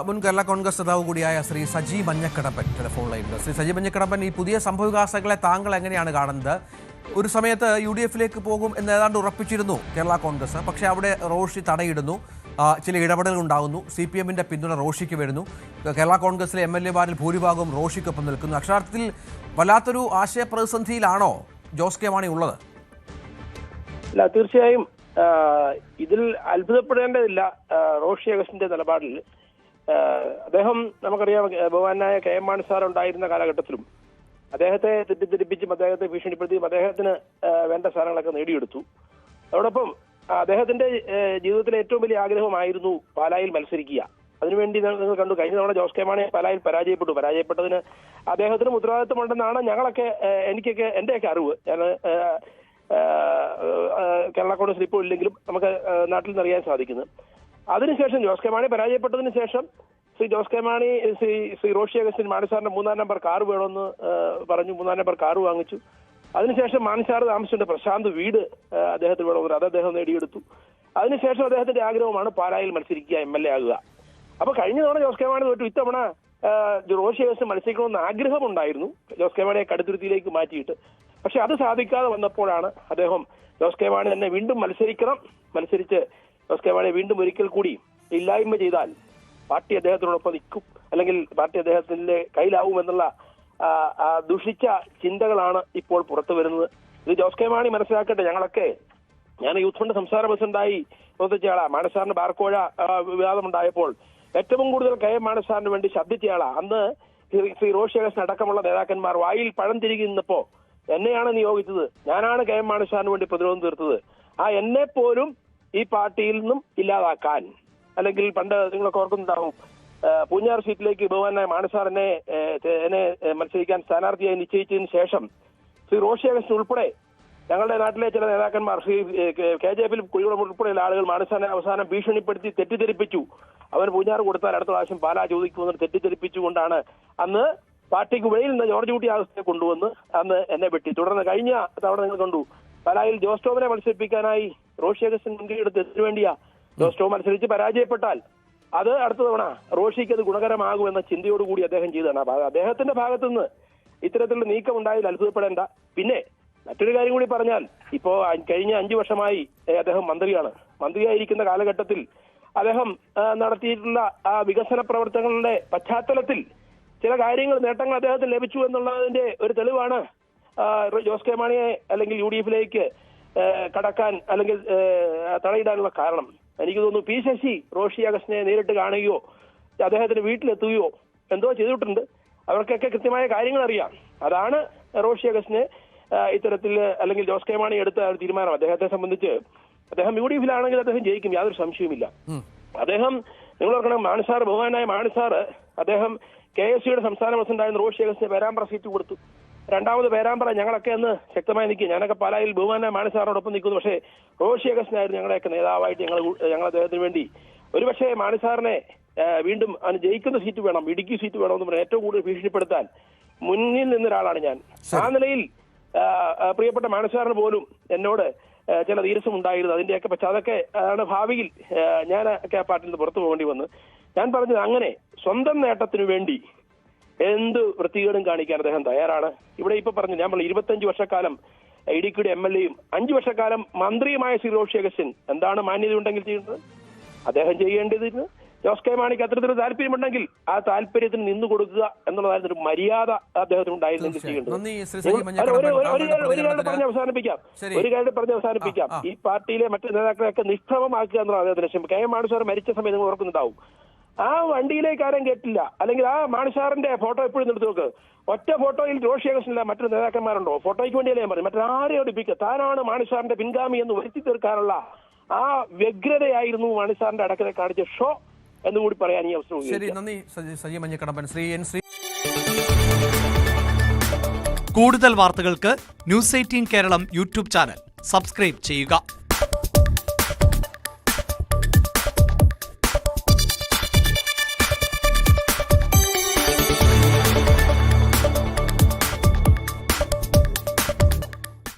മുൻ കേരള കോൺഗ്രസ് നേതാവ് കൂടിയായ ശ്രീ സജി മഞ്ഞക്കടമ്പൻ ടെലിഫോൺ ലൈനിൽ. ശ്രീ സജി മഞ്ഞക്കടമ്പൻ, ഈ പുതിയ സംഭവവികാസങ്ങളെ താങ്കൾ എങ്ങനെയാണ് കാണുന്നത്? ഒരു സമയത്ത് UDF-ലേക്ക് പോകും എന്ന് ഏതാണ്ട് ഉറപ്പിച്ചിരുന്നു കേരള കോൺഗ്രസ്. പക്ഷേ അവിടെ റോഷി തടയിടുന്നു, ചില ഇടപെടലുകൾ ഉണ്ടാകുന്നു. CPM-ന്റെ പിന്തുണ റോഷിക്ക് വരുന്നു. കേരള കോൺഗ്രസിലെ MLA-മാരിൽ ഭൂരിഭാഗവും റോഷിക്കൊപ്പം നിൽക്കുന്നു. അക്ഷരാർത്ഥത്തിൽ വല്ലാത്തൊരു ആശയപ്രതിസന്ധിയിലാണോ ജോസ് കെ മാണി ഉള്ളത്? അല്ല, തീർച്ചയായും ഇതിൽ അത്ഭുതപ്പെടേണ്ടതില്ല. റോഷി അഗസ്റ്റിന്റെ നിലപാടിൽ അദ്ദേഹം, നമുക്കറിയാം, ബഹുമാനായ KM മാണി സാർ ഉണ്ടായിരുന്ന കാലഘട്ടത്തിലും അദ്ദേഹത്തെ തെറ്റിദ്ധരിപ്പിച്ചും അദ്ദേഹത്തെ ഭീഷണിപ്പെടുത്തിയും അദ്ദേഹത്തിന് വേണ്ട സ്ഥാനങ്ങളൊക്കെ നേടിയെടുത്തു. അതോടൊപ്പം അദ്ദേഹത്തിന്റെ ജീവിതത്തിലെ ഏറ്റവും വലിയ ആഗ്രഹമായിരുന്നു പാലായിൽ മത്സരിക്കുക. അതിനുവേണ്ടി നിങ്ങൾ കണ്ടു, കഴിഞ്ഞ തവണ ജോസ് കെ മാണി പാലായിൽ പരാജയപ്പെട്ടതിന് അദ്ദേഹത്തിനും ഉത്തരവാദിത്വമുണ്ടെന്നാണ് ഞങ്ങളൊക്കെ, എന്റെയൊക്കെ അറിവ്. ഞാൻ കേരള കോൺഗ്രസിൽ ഇപ്പോൾ ഇല്ലെങ്കിലും നമുക്ക് നാട്ടിൽ നിന്ന് അറിയാൻ സാധിക്കുന്നത്. അതിനുശേഷം ജോസ് കെ മാണി പരാജയപ്പെട്ടതിന് ശേഷം ശ്രീ ജോസ് കെ മാണി ശ്രീ റോഷി അഗസ്റ്റിൻ മാണി സാറിന്റെ 3-ാം നമ്പർ കാർ വേണമെന്ന് പറഞ്ഞു. 3-ാം നമ്പർ കാർ വാങ്ങിച്ചു. അതിനുശേഷം മാണി സാർ താമസിച്ചിട്ടുണ്ട് പ്രശാന്ത് വീട് അദ്ദേഹത്തിന് വേണമെന്ന്, അത് അദ്ദേഹം നേടിയെടുത്തു. അതിനുശേഷം അദ്ദേഹത്തിന്റെ ആഗ്രഹമാണ് പാലായിൽ മത്സരിക്കുക, MLA ആകുക. അപ്പൊ കഴിഞ്ഞ തവണ ജോസ് കെ മാണി തോറ്റു. ഇത്തവണ റോഷി അഗസ്റ്റിൻ മത്സരിക്കണമെന്ന് ആഗ്രഹമുണ്ടായിരുന്നു ജോസ് കെ മാണിയെ കടുത്തുരുത്തിയിലേക്ക് മാറ്റിയിട്ട്. പക്ഷെ അത് സാധിക്കാതെ വന്നപ്പോഴാണ് അദ്ദേഹം ജോസ് കെ മാണി തന്നെ വീണ്ടും മത്സരിച്ച് ജോസ് കെ മാണിയെ വീണ്ടും ഒരിക്കൽ കൂടി ഇല്ലായ്മ ചെയ്താൽ പാർട്ടി അദ്ദേഹത്തിനോടൊപ്പം നിൽക്കും, അല്ലെങ്കിൽ പാർട്ടി അദ്ദേഹത്തിന്റെ കയ്യിലാവുമെന്നുള്ള ദുഷിച്ച ചിന്തകളാണ് ഇപ്പോൾ പുറത്തു വരുന്നത്. ഇത് ജോസ് കെ മാണി മനസ്സിലാക്കട്ടെ. ഞാൻ യൂത്ത് ഫണ്ട് സംസ്ഥാന പ്രസിഡന്റായി പ്രവർത്തിച്ചയാളാ. മാണി സാറിന് ബാർക്കോഴ വിവാദമുണ്ടായപ്പോൾ ഏറ്റവും കൂടുതൽ KM മാണി സാറിന് വേണ്ടി ശബ്ദിച്ചയാളാ. അന്ന് ശ്രീ റോഷി അഗസ്റ്റിൻ അടക്കമുള്ള നേതാക്കന്മാർ വായിൽ പഴം തിരികെ നിന്നപ്പോ എന്നെയാണ് നിയോഗിച്ചത്, ഞാനാണ് KM മാണി സാറിന് വേണ്ടി പ്രതിരോധം തീർത്തത്. എന്നെ പോലും ഈ പാർട്ടിയിൽ നിന്നും ഇല്ലാതാക്കാൻ, അല്ലെങ്കിൽ പണ്ട് നിങ്ങളൊക്കെ ഓർക്കുന്നുണ്ടാവും, പൂഞ്ഞാർ സീറ്റിലേക്ക് ബഹുമാനായ മാണി സാർ എന്നെ മത്സരിക്കാൻ സ്ഥാനാർത്ഥിയായി നിശ്ചയിച്ചതിന് ശേഷം ശ്രീ റോഷി അഗസ്റ്റിൻ ഉൾപ്പെടെ ഞങ്ങളുടെ നാട്ടിലെ ചില നേതാക്കന്മാർ, ശ്രീ KJ ഫിലിപ്പ് കുഴികുളം ഉൾപ്പെടെയുള്ള ആളുകൾ മാണി സാറിനെ അവസാനം ഭീഷണിപ്പെടുത്തി തെറ്റിദ്ധരിപ്പിച്ചു. അവൻ പൂഞ്ഞാർ കൊടുത്താൽ അടുത്ത പ്രാവശ്യം പാലാ ചോദിക്കുമെന്ന് തെറ്റിദ്ധരിപ്പിച്ചുകൊണ്ടാണ് അന്ന് പാർട്ടിക്ക് വെളിയിൽ നിന്ന് ജോർജ് കുട്ടി ആഗസ്റ്റിനെ കൊണ്ടുവന്ന് അന്ന് എന്നെ വെട്ടി. തുടർന്ന് കഴിഞ്ഞ തവണ നിങ്ങൾ കണ്ടു, പാലായിൽ ജോസ് ടോമിനെ മത്സരിപ്പിക്കാനായി റോഷി അഗസ്റ്റിൻ മുൻകൈയെടുത്ത് എന്തിനു വേണ്ടിയാ? ജോസ് ടോം മത്സരിച്ച് പരാജയപ്പെട്ടാൽ അത് അടുത്ത തവണ റോഷിക്ക് അത് ഗുണകരമാകുമെന്ന ചിന്തയോടുകൂടി അദ്ദേഹം ചെയ്തതാണ്. അപ്പൊ അദ്ദേഹത്തിന്റെ ഭാഗത്തുനിന്ന് ഇത്തരത്തിലുള്ള നീക്കം ഉണ്ടായതിൽ അത്ഭുതപ്പെടേണ്ട. പിന്നെ മറ്റൊരു കാര്യം കൂടി പറഞ്ഞാൽ, ഇപ്പോ കഴിഞ്ഞ 5 വർഷമായി അദ്ദേഹം മന്ത്രിയായിരിക്കുന്ന കാലഘട്ടത്തിൽ അദ്ദേഹം നടത്തിയിട്ടുള്ള വികസന പ്രവർത്തനങ്ങളുടെ പശ്ചാത്തലത്തിൽ ചില നേട്ടങ്ങൾ അദ്ദേഹത്തിന് ലഭിച്ചു എന്നുള്ളതിന്റെ ഒരു തെളിവാണ് ജോസ് കെ മാണിയെ അല്ലെങ്കിൽ UDF-ലേക്ക് കടക്കാൻ അല്ലെങ്കിൽ തടയിടാനുള്ള കാരണം. എനിക്ക് തോന്നുന്നു P. ശശി റോഷി അഗസ്റ്റിനെ നേരിട്ട് കാണുകയോ അദ്ദേഹത്തിന് വീട്ടിലെത്തുകയോ എന്തോ ചെയ്തിട്ടുണ്ട്. അവർക്കൊക്കെ കൃത്യമായ കാര്യങ്ങൾ അറിയാം. അതാണ് റോഷി അഗസ്റ്റിനെ ഇത്തരത്തിൽ, അല്ലെങ്കിൽ ജോസ് കെ മാണി എടുത്ത തീരുമാനം. അദ്ദേഹത്തെ സംബന്ധിച്ച് അദ്ദേഹം UDF-ലാണെങ്കിൽ അദ്ദേഹം ജയിക്കും, യാതൊരു സംശയവുമില്ല. അദ്ദേഹം, നിങ്ങൾ ഓർക്കണം, ബഹുമാനായ മാണി സാർ അദ്ദേഹം KSU-യുടെ സംസ്ഥാന പ്രസിഡന്റായിരുന്ന റോഷി അഗസ്റ്റിന് പേരാമ്പ്ര സീറ്റ് കൊടുത്തു. രണ്ടാമത് പേരാമ്പ്ര ഞങ്ങളൊക്കെ അന്ന് ശക്തമായി നിൽക്കുക. ഞാനൊക്കെ പാലായിൽ ബഹുമാനായ മാണി സാറിനോടൊപ്പം നിൽക്കുന്നു. പക്ഷേ റോഷി അഗസ്റ്റിനായിരുന്നു ഞങ്ങളുടെയൊക്കെ നേതാവായിട്ട് ഞങ്ങൾ അദ്ദേഹത്തിന് വേണ്ടി. ഒരുപക്ഷെ മാണി സാറിനെ വീണ്ടും ജയിക്കുന്ന സീറ്റ് വേണം, ഇടുക്കി സീറ്റ് വേണമെന്ന് പറഞ്ഞാൽ ഏറ്റവും കൂടുതൽ ഭീഷണിപ്പെടുത്താൻ മുന്നിൽ നിന്നൊരാളാണ് ഞാൻ. ആ നിലയിൽ പ്രിയപ്പെട്ട മാണി സാറിന് പോലും എന്നോട് ചില നീരസം ഉണ്ടായിരുന്നു. അതിന്റെയൊക്കെ പക്ഷെ അതൊക്കെ ആണ് ഭാവിയിൽ ഞാനൊക്കെ ആ പാർട്ടിയിൽ നിന്ന് പുറത്തു പോകേണ്ടി വന്ന്. ഞാൻ പറഞ്ഞത്, അങ്ങനെ സ്വന്തം നേട്ടത്തിനു വേണ്ടി എന്ത് വൃത്തികേടും കാണിക്കാൻ അദ്ദേഹം തയ്യാറാണ്. ഇവിടെ ഇപ്പൊ പറഞ്ഞു, ഞാൻ 25 വർഷക്കാലം ഇടുക്കിയുടെ MLA-യും 5 വർഷക്കാലം മന്ത്രിയുമായ ശ്രീ റോഷി അഗസ്റ്റിൻ എന്താണ് മാന്യത ഉണ്ടെങ്കിൽ ചെയ്യുന്നത്? അദ്ദേഹം ചെയ്യേണ്ടതിന് ജോസ് കെ മാണിക്ക് അത്തരത്തിൽ താല്പര്യമുണ്ടെങ്കിൽ ആ താല്പര്യത്തിന് നിന്നു കൊടുക്കുക എന്നുള്ളതായിരുന്നു ഒരു മര്യാദ അദ്ദേഹത്തിന് ഉണ്ടായിരുന്നെങ്കിൽ ചെയ്യേണ്ടത്. ഒരു കാര്യം പറഞ്ഞ് അവസാനിപ്പിക്കാം. ഈ പാർട്ടിയിലെ മറ്റു നേതാക്കളെയൊക്കെ നിഷ്പ്രഭമാക്കുക എന്നുള്ളത് അദ്ദേഹത്തിന് ലക്ഷ്യം. KM മാണി സാർ മരിച്ച സമയം നിങ്ങൾ ഓർക്കുന്നുണ്ടാവും. ആ വണ്ടിയിലേക്ക് ആരും കേട്ടില്ല, അല്ലെങ്കിൽ ആ മാണി സാറിന്റെ ഫോട്ടോ എപ്പോഴും എടുത്തു നോക്ക്. ഒറ്റ ഫോട്ടോയിൽ റോഷി അഗസ്റ്റിനില്ല, മറ്റൊരു നേതാക്കന്മാരുണ്ടോ? ഫോട്ടോയ്ക്ക് വേണ്ടിയല്ലേ ഞാൻ പറഞ്ഞു. മറ്റാരെയും ഒടിപ്പിക്കുക, താനാണ് മാണി സാറിന്റെ പിൻഗാമി എന്ന് വരുത്തി തീർക്കാനുള്ള ആ വ്യഗ്രതയായിരുന്നു മാണി സാറിന്റെ അടക്കത്തെ കാണിച്ച ഷോ എന്നുകൂടി പറയാൻ ഈ അവസരം. ശരി, നന്ദി സജി മഞ്ഞക്കടമ്പൻ. കൂടുതൽ വാർത്തകൾക്ക് News 18 Keralam YouTube channel subscribe ചെയ്യുക.